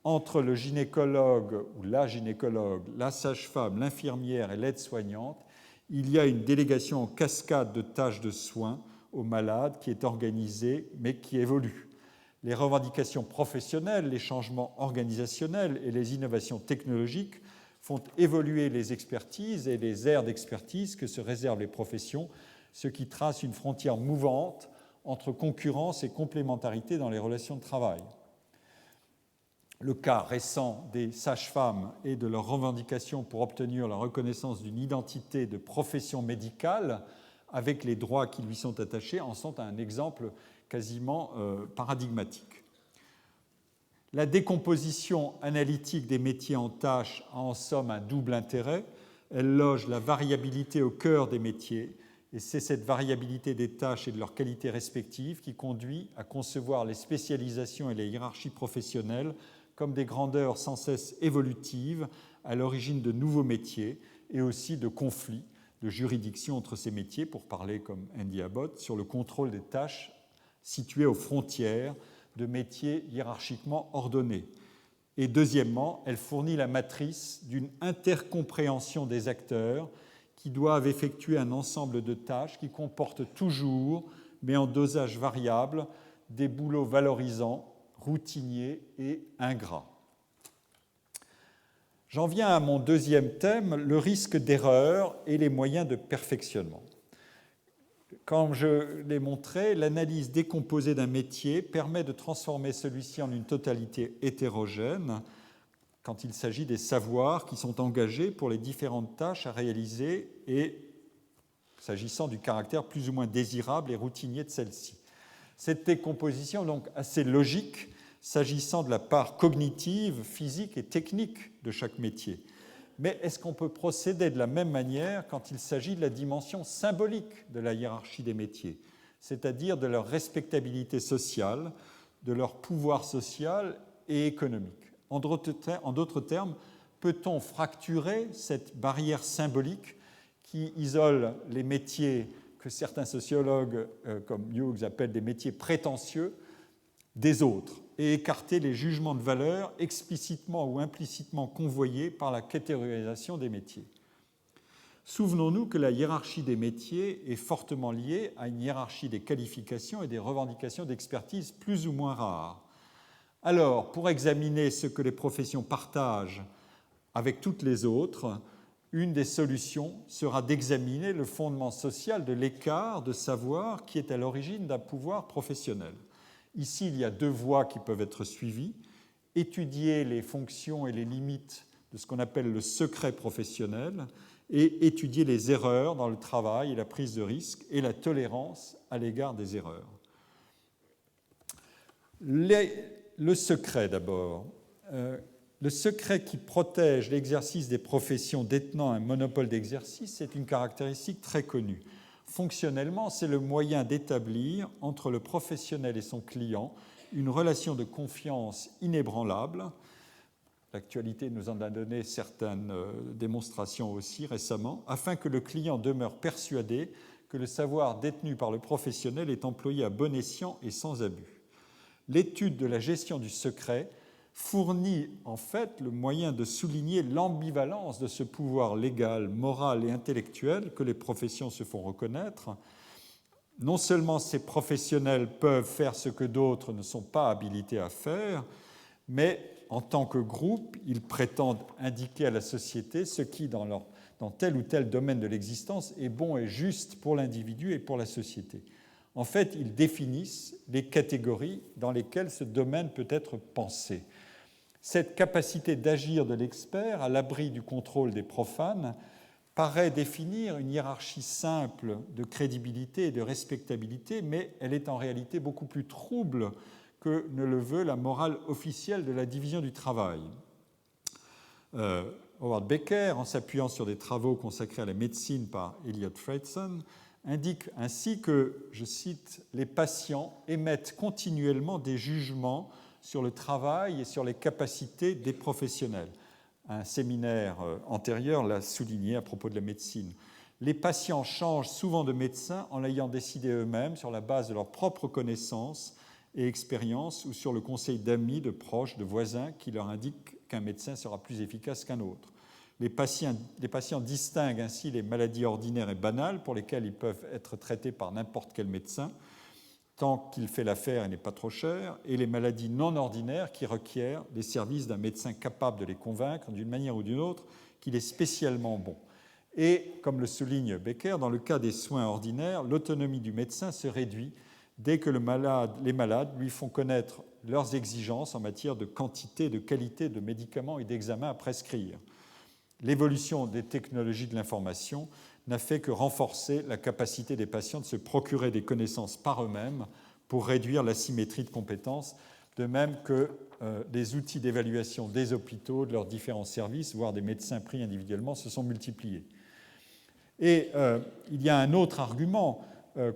Entre le gynécologue ou la sage-femme, l'infirmière et l'aide-soignante, il y a une délégation en cascade de tâches de soins aux malades qui est organisée mais qui évolue. Les revendications professionnelles, les changements organisationnels et les innovations technologiques font évoluer les expertises et les aires d'expertise que se réservent les professions, ce qui trace une frontière mouvante entre concurrence et complémentarité dans les relations de travail. Le cas récent des sages-femmes et de leurs revendications pour obtenir la reconnaissance d'une identité de profession médicale avec les droits qui lui sont attachés en sont un exemple quasiment paradigmatique. La décomposition analytique des métiers en tâches a en somme un double intérêt. Elle loge la variabilité au cœur des métiers, et c'est cette variabilité des tâches et de leurs qualités respectives qui conduit à concevoir les spécialisations et les hiérarchies professionnelles comme des grandeurs sans cesse évolutives à l'origine de nouveaux métiers et aussi de conflits de juridiction entre ces métiers, pour parler comme Andy Abbott, sur le contrôle des tâches situées aux frontières de métiers hiérarchiquement ordonnés. Et deuxièmement, elle fournit la matrice d'une intercompréhension des acteurs qui doivent effectuer un ensemble de tâches qui comportent toujours, mais en dosage variable, des boulots valorisants, routiniers et ingrats. J'en viens à mon deuxième thème, le risque d'erreur et les moyens de perfectionnement. Comme je l'ai montré, l'analyse décomposée d'un métier permet de transformer celui-ci en une totalité hétérogène quand il s'agit des savoirs qui sont engagés pour les différentes tâches à réaliser et s'agissant du caractère plus ou moins désirable et routinier de celle-ci. Cette décomposition est donc assez logique s'agissant de la part cognitive, physique et technique de chaque métier. Mais est-ce qu'on peut procéder de la même manière quand il s'agit de la dimension symbolique de la hiérarchie des métiers, c'est-à-dire de leur respectabilité sociale, de leur pouvoir social et économique? En d'autres termes, peut-on fracturer cette barrière symbolique qui isole les métiers que certains sociologues comme Hughes appellent des métiers prétentieux des autres et écarter les jugements de valeur explicitement ou implicitement convoyés par la catégorisation des métiers? Souvenons-nous que la hiérarchie des métiers est fortement liée à une hiérarchie des qualifications et des revendications d'expertise plus ou moins rares. Alors, pour examiner ce que les professions partagent avec toutes les autres, une des solutions sera d'examiner le fondement social de l'écart de savoir qui est à l'origine d'un pouvoir professionnel. Ici, il y a deux voies qui peuvent être suivies. Étudier les fonctions et les limites de ce qu'on appelle le secret professionnel et étudier les erreurs dans le travail et la prise de risque et la tolérance à l'égard des erreurs. Le secret d'abord. Le secret qui protège l'exercice des professions détenant un monopole d'exercice est une caractéristique très connue. Fonctionnellement, c'est le moyen d'établir entre le professionnel et son client une relation de confiance inébranlable. L'actualité nous en a donné certaines démonstrations aussi récemment, afin que le client demeure persuadé que le savoir détenu par le professionnel est employé à bon escient et sans abus. L'étude de la gestion du secret fournit en fait le moyen de souligner l'ambivalence de ce pouvoir légal, moral et intellectuel que les professions se font reconnaître. Non seulement ces professionnels peuvent faire ce que d'autres ne sont pas habilités à faire, mais en tant que groupe, ils prétendent indiquer à la société ce qui, dans tel ou tel domaine de l'existence, est bon et juste pour l'individu et pour la société. En fait, ils définissent les catégories dans lesquelles ce domaine peut être pensé. Cette capacité d'agir de l'expert à l'abri du contrôle des profanes paraît définir une hiérarchie simple de crédibilité et de respectabilité, mais elle est en réalité beaucoup plus trouble que ne le veut la morale officielle de la division du travail. Howard Becker, en s'appuyant sur des travaux consacrés à la médecine par Elliot Fredson, indique ainsi que, je cite, « les patients émettent continuellement des jugements sur le travail et sur les capacités des professionnels ». Un séminaire antérieur l'a souligné à propos de la médecine. Les patients changent souvent de médecin en l'ayant décidé eux-mêmes sur la base de leurs propres connaissances et expériences ou sur le conseil d'amis, de proches, de voisins qui leur indiquent qu'un médecin sera plus efficace qu'un autre. Les patients distinguent ainsi les maladies ordinaires et banales pour lesquelles ils peuvent être traités par n'importe quel médecin, tant qu'il fait l'affaire et n'est pas trop cher, et les maladies non ordinaires qui requièrent les services d'un médecin capable de les convaincre d'une manière ou d'une autre qu'il est spécialement bon. Et, comme le souligne Becker, dans le cas des soins ordinaires, l'autonomie du médecin se réduit dès que les malades lui font connaître leurs exigences en matière de quantité, de qualité de médicaments et d'examens à prescrire. L'évolution des technologies de l'information n'a fait que renforcer la capacité des patients de se procurer des connaissances par eux-mêmes pour réduire l'asymétrie de compétences, de même que les outils d'évaluation des hôpitaux, de leurs différents services, voire des médecins pris individuellement, se sont multipliés. Et il y a un autre argument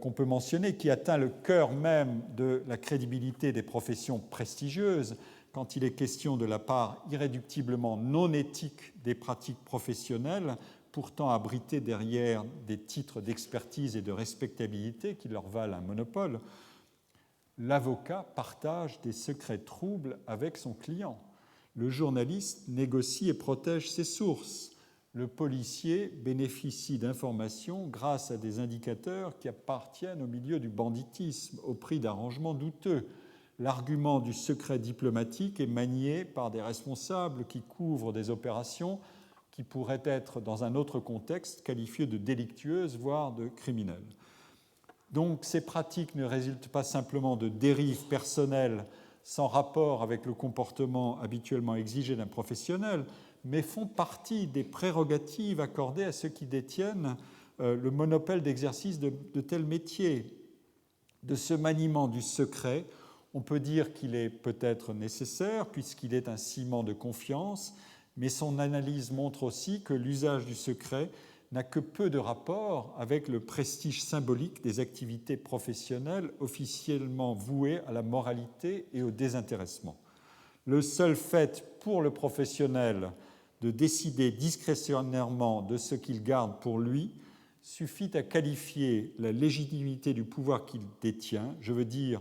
qu'on peut mentionner qui atteint le cœur même de la crédibilité des professions prestigieuses, quand il est question de la part irréductiblement non éthique des pratiques professionnelles, pourtant abritées derrière des titres d'expertise et de respectabilité qui leur valent un monopole, l'avocat partage des secrets troubles avec son client. Le journaliste négocie et protège ses sources. Le policier bénéficie d'informations grâce à des indicateurs qui appartiennent au milieu du banditisme, au prix d'arrangements douteux. L'argument du secret diplomatique est manié par des responsables qui couvrent des opérations qui pourraient être, dans un autre contexte, qualifiées de délictueuses, voire de criminelles. Donc, ces pratiques ne résultent pas simplement de dérives personnelles sans rapport avec le comportement habituellement exigé d'un professionnel, mais font partie des prérogatives accordées à ceux qui détiennent le monopole d'exercice de tels métiers. De ce maniement du secret, on peut dire qu'il est peut-être nécessaire puisqu'il est un ciment de confiance, mais son analyse montre aussi que l'usage du secret n'a que peu de rapport avec le prestige symbolique des activités professionnelles officiellement vouées à la moralité et au désintéressement. Le seul fait pour le professionnel de décider discrétionnairement de ce qu'il garde pour lui suffit à qualifier la légitimité du pouvoir qu'il détient, je veux dire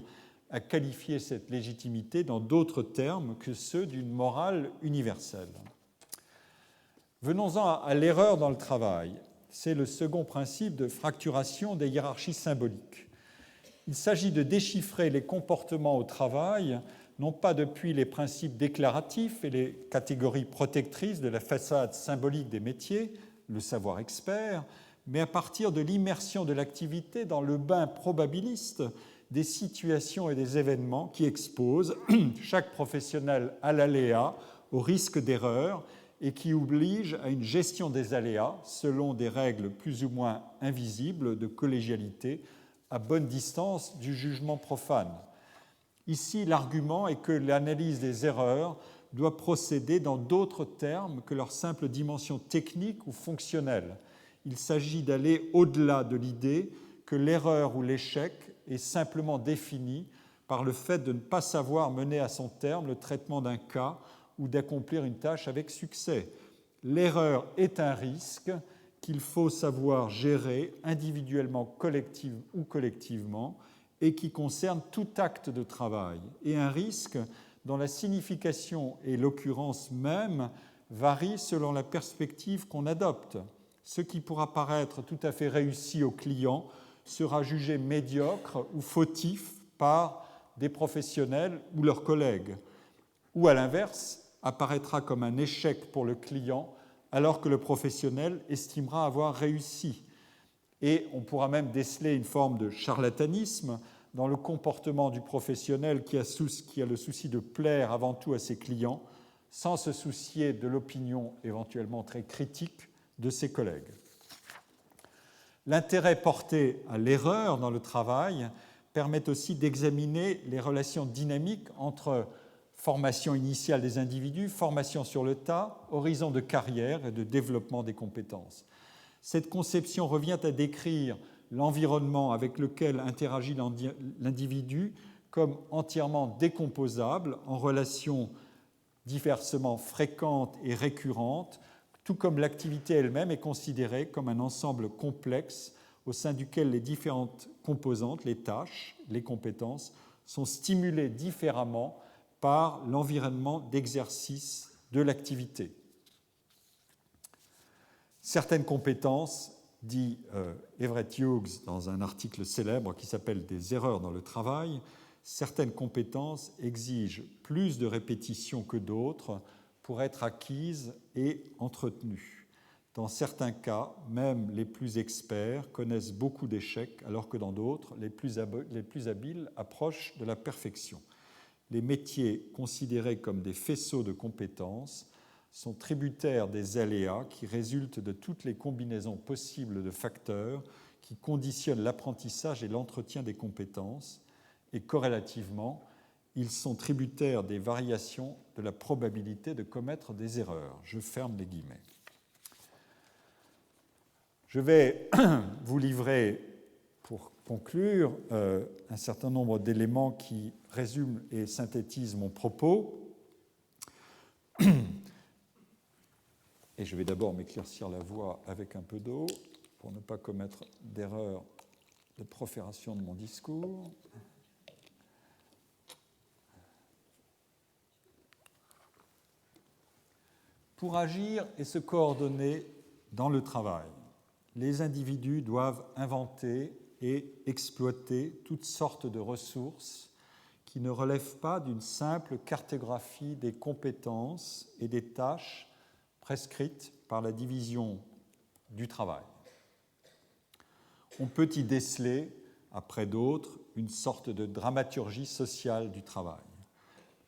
à qualifier cette légitimité dans d'autres termes que ceux d'une morale universelle. Venons-en à l'erreur dans le travail. C'est le second principe de fracturation des hiérarchies symboliques. Il s'agit de déchiffrer les comportements au travail, non pas depuis les principes déclaratifs et les catégories protectrices de la façade symbolique des métiers, le savoir expert, mais à partir de l'immersion de l'activité dans le bain probabiliste des situations et des événements qui exposent chaque professionnel à l'aléa, au risque d'erreur, et qui oblige à une gestion des aléas selon des règles plus ou moins invisibles de collégialité à bonne distance du jugement profane. Ici, l'argument est que l'analyse des erreurs doit procéder dans d'autres termes que leur simple dimension technique ou fonctionnelle. Il s'agit d'aller au-delà de l'idée que l'erreur ou l'échec est simplement défini par le fait de ne pas savoir mener à son terme le traitement d'un cas ou d'accomplir une tâche avec succès. L'erreur est un risque qu'il faut savoir gérer individuellement, collective ou collectivement, et qui concerne tout acte de travail, et un risque dont la signification et l'occurrence même varient selon la perspective qu'on adopte. Ce qui pourra paraître tout à fait réussi au client sera jugé médiocre ou fautif par des professionnels ou leurs collègues, ou à l'inverse, apparaîtra comme un échec pour le client alors que le professionnel estimera avoir réussi. Et on pourra même déceler une forme de charlatanisme dans le comportement du professionnel qui a le souci de plaire avant tout à ses clients, sans se soucier de l'opinion éventuellement très critique de ses collègues. L'intérêt porté à l'erreur dans le travail permet aussi d'examiner les relations dynamiques entre formation initiale des individus, formation sur le tas, horizon de carrière et de développement des compétences. Cette conception revient à décrire l'environnement avec lequel interagit l'individu comme entièrement décomposable en relations diversement fréquentes et récurrentes, tout comme l'activité elle-même est considérée comme un ensemble complexe au sein duquel les différentes composantes, les tâches, les compétences, sont stimulées différemment par l'environnement d'exercice de l'activité. Certaines compétences, dit Everett Hughes dans un article célèbre qui s'appelle « Des erreurs dans le travail », certaines compétences exigent plus de répétition que d'autres pour être acquises et entretenues. Dans certains cas, même les plus experts connaissent beaucoup d'échecs, alors que dans d'autres, les plus habiles approchent de la perfection. Les métiers considérés comme des faisceaux de compétences sont tributaires des aléas qui résultent de toutes les combinaisons possibles de facteurs qui conditionnent l'apprentissage et l'entretien des compétences, et corrélativement, ils sont tributaires des variations de la probabilité de commettre des erreurs. Je ferme les guillemets. Je vais vous livrer, pour conclure, un certain nombre d'éléments qui résument et synthétisent mon propos. Et je vais d'abord m'éclaircir la voix avec un peu d'eau pour ne pas commettre d'erreur de profération de mon discours. Pour agir et se coordonner dans le travail, les individus doivent inventer et exploiter toutes sortes de ressources qui ne relèvent pas d'une simple cartographie des compétences et des tâches prescrites par la division du travail. On peut y déceler, après d'autres, une sorte de dramaturgie sociale du travail.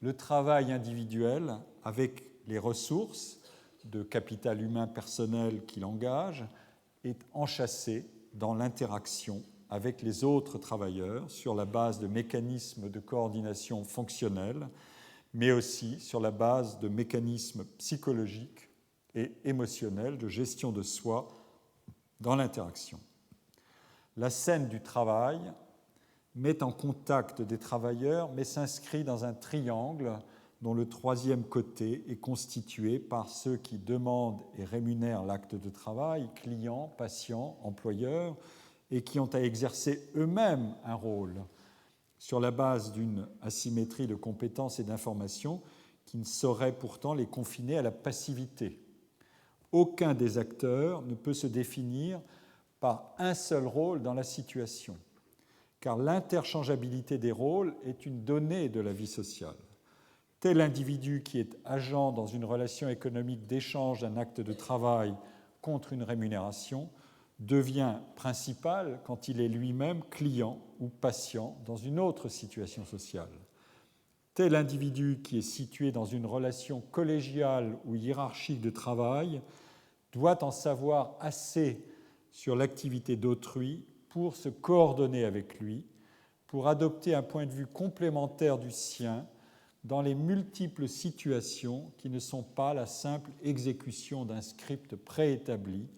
Le travail individuel, avec les ressources de capital humain personnel qu'il engage, est enchâssé dans l'interaction avec les autres travailleurs sur la base de mécanismes de coordination fonctionnelle, mais aussi sur la base de mécanismes psychologiques et émotionnels de gestion de soi dans l'interaction. La scène du travail met en contact des travailleurs, mais s'inscrit dans un triangle dont le troisième côté est constitué par ceux qui demandent et rémunèrent l'acte de travail, clients, patients, employeurs, et qui ont à exercer eux-mêmes un rôle sur la base d'une asymétrie de compétences et d'informations qui ne saurait pourtant les confiner à la passivité. Aucun des acteurs ne peut se définir par un seul rôle dans la situation, car l'interchangeabilité des rôles est une donnée de la vie sociale. Tel individu qui est agent dans une relation économique d'échange d'un acte de travail contre une rémunération devient principal quand il est lui-même client ou patient dans une autre situation sociale. Tel individu qui est situé dans une relation collégiale ou hiérarchique de travail doit en savoir assez sur l'activité d'autrui pour se coordonner avec lui, pour adopter un point de vue complémentaire du sien dans les multiples situations qui ne sont pas la simple exécution d'un script préétabli,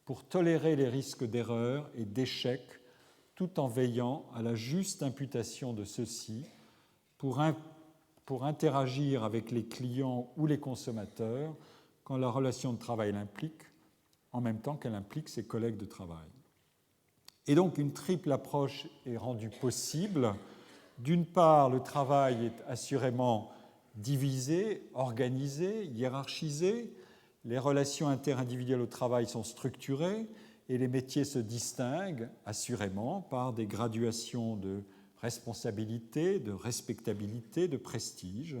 pour tolérer les risques d'erreur et d'échec tout en veillant à la juste imputation de ceux-ci, pour interagir avec les clients ou les consommateurs quand la relation de travail l'implique, en même temps qu'elle implique ses collègues de travail. Et donc une triple approche est rendue possible. D'une part, le travail est assurément divisé, organisé, hiérarchisé. Les relations interindividuelles au travail sont structurées et les métiers se distinguent assurément par des graduations de responsabilité, de respectabilité, de prestige.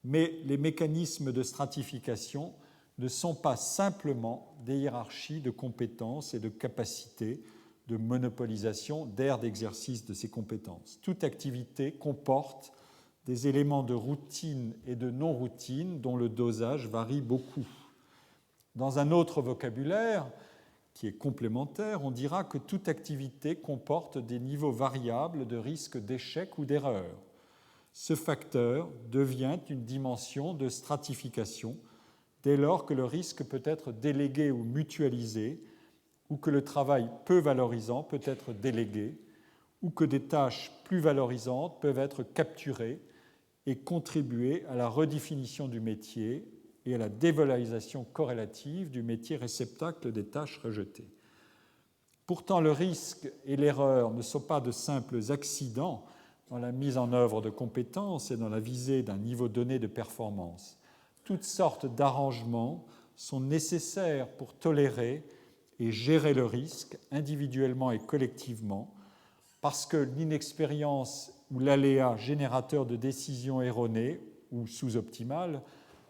Mais les mécanismes de stratification ne sont pas simplement des hiérarchies de compétences et de capacités de monopolisation d'aires d'exercice de ces compétences. Toute activité comporte des éléments de routine et de non-routine dont le dosage varie beaucoup. Dans un autre vocabulaire, qui est complémentaire, on dira que toute activité comporte des niveaux variables de risque d'échec ou d'erreur. Ce facteur devient une dimension de stratification dès lors que le risque peut être délégué ou mutualisé, ou que le travail peu valorisant peut être délégué, ou que des tâches plus valorisantes peuvent être capturées et contribuer à la redéfinition du métier et à la dévalorisation corrélative du métier réceptacle des tâches rejetées. Pourtant, le risque et l'erreur ne sont pas de simples accidents dans la mise en œuvre de compétences et dans la visée d'un niveau donné de performance. Toutes sortes d'arrangements sont nécessaires pour tolérer et gérer le risque individuellement et collectivement, parce que l'inexpérience ou l'aléa générateur de décisions erronées ou sous-optimales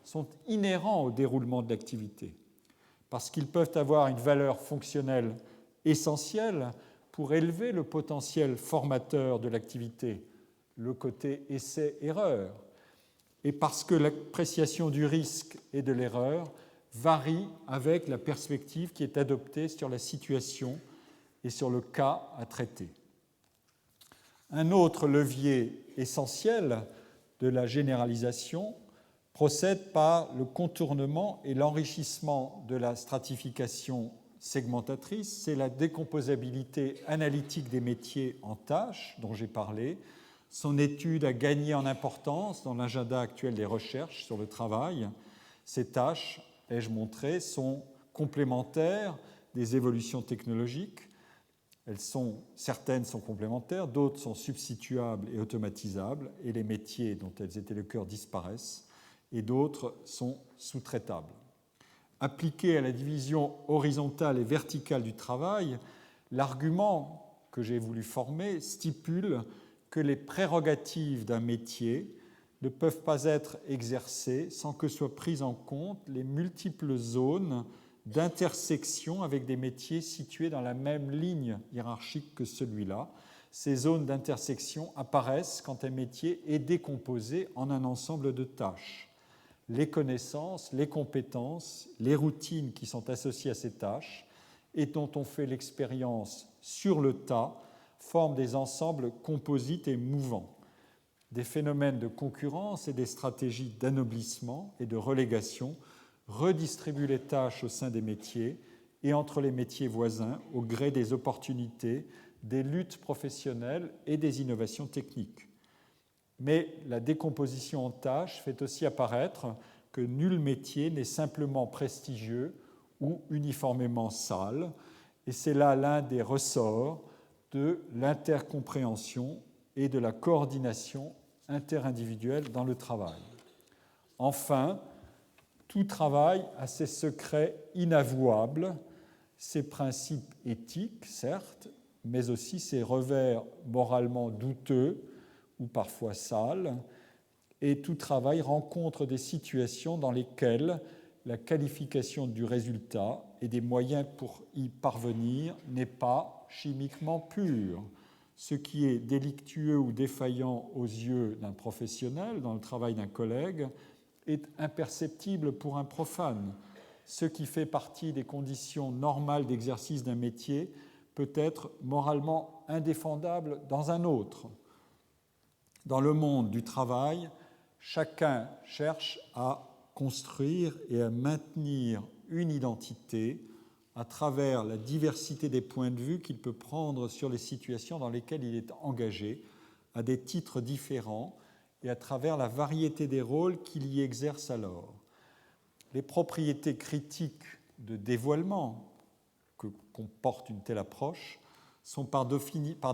sont inhérents au déroulement de l'activité, parce qu'ils peuvent avoir une valeur fonctionnelle essentielle pour élever le potentiel formateur de l'activité, le côté essai-erreur, et parce que l'appréciation du risque et de l'erreur varie avec la perspective qui est adoptée sur la situation et sur le cas à traiter. Un autre levier essentiel de la généralisation procède par le contournement et l'enrichissement de la stratification segmentatrice, c'est la décomposabilité analytique des métiers en tâches dont j'ai parlé, Son étude a gagné en importance dans l'agenda actuel des recherches sur le travail. Ces tâches, ai-je montré, sont complémentaires des évolutions technologiques. Certaines sont complémentaires, d'autres sont substituables et automatisables, et les métiers dont elles étaient le cœur disparaissent, et d'autres sont sous-traitables. Appliqué à la division horizontale et verticale du travail, l'argument que j'ai voulu former stipule que les prérogatives d'un métier ne peuvent pas être exercées sans que soient prises en compte les multiples zones d'intersection avec des métiers situés dans la même ligne hiérarchique que celui-là. Ces zones d'intersection apparaissent quand un métier est décomposé en un ensemble de tâches. Les connaissances, les compétences, les routines qui sont associées à ces tâches et dont on fait l'expérience sur le tas forment des ensembles composites et mouvants. Des phénomènes de concurrence et des stratégies d'anoblissement et de relégation redistribuent les tâches au sein des métiers et entre les métiers voisins au gré des opportunités, des luttes professionnelles et des innovations techniques. Mais la décomposition en tâches fait aussi apparaître que nul métier n'est simplement prestigieux ou uniformément sale, et c'est là l'un des ressorts de l'intercompréhension et de la coordination interindividuelle dans le travail. Enfin, tout travail a ses secrets inavouables, ses principes éthiques, certes, mais aussi ses revers moralement douteux ou parfois sales, et tout travail rencontre des situations dans lesquelles la qualification du résultat et des moyens pour y parvenir n'est pas chimiquement pure. Ce qui est délictueux ou défaillant aux yeux d'un professionnel dans le travail d'un collègue est imperceptible pour un profane. Ce qui fait partie des conditions normales d'exercice d'un métier peut être moralement indéfendable dans un autre. Dans le monde du travail, chacun cherche à construire et à maintenir une identité à travers la diversité des points de vue qu'il peut prendre sur les situations dans lesquelles il est engagé, à des titres différents et à travers la variété des rôles qu'il y exerce alors. Les propriétés critiques de dévoilement que comporte une telle approche sont par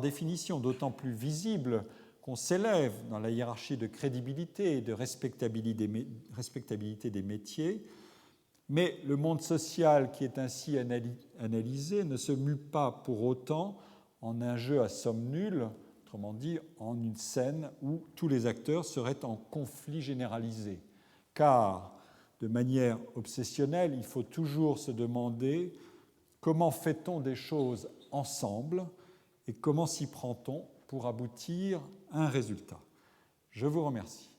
définition d'autant plus visibles qu'on s'élève dans la hiérarchie de crédibilité et de respectabilité des métiers, mais le monde social qui est ainsi analysé ne se mue pas pour autant en un jeu à somme nulle, autrement dit en une scène où tous les acteurs seraient en conflit généralisé. Car, de manière obsessionnelle, il faut toujours se demander comment fait-on des choses ensemble et comment s'y prend-on pour aboutir à un résultat. Je vous remercie.